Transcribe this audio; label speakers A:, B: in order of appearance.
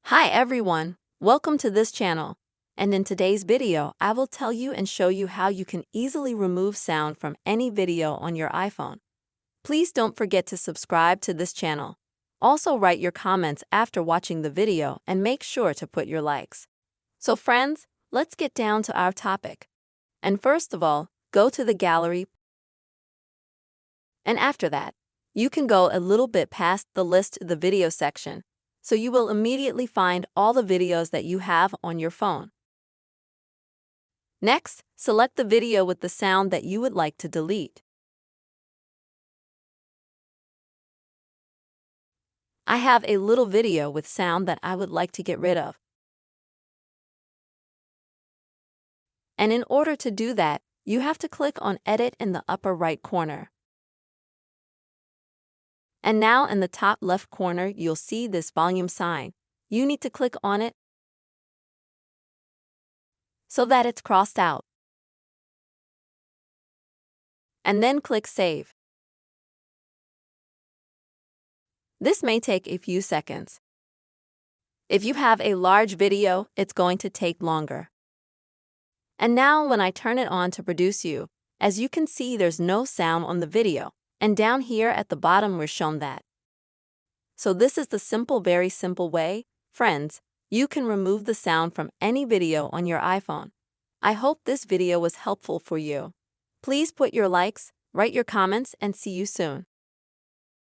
A: Hi everyone, welcome to this channel. And in today's video, I will tell you and show you how you can easily remove sound from any video on your iPhone. Please don't forget to subscribe to this channel. Also write your comments after watching the video and make sure to put your likes. So friends, let's get down to our topic. And first of all, go to the gallery. And after that, you can go a little bit past the list the video section. So you will immediately find all the videos that you have on your phone. Next, select the video with the sound that you would like to delete. I have a little video with sound that I would like to get rid of. And in order to do that, you have to click on Edit in the upper right corner. And now in the top left corner, you'll see this volume sign. You need to click on it so that it's crossed out. And then click Save. This may take a few seconds. If you have a large video, it's going to take longer. And now when I turn it on to produce you, as you can see there's no sound on the video, and down here at the bottom we're shown that. So this is the very simple way, friends, you can remove the sound from any video on your iPhone. I hope this video was helpful for you. Please put your likes, write your comments, and see you soon.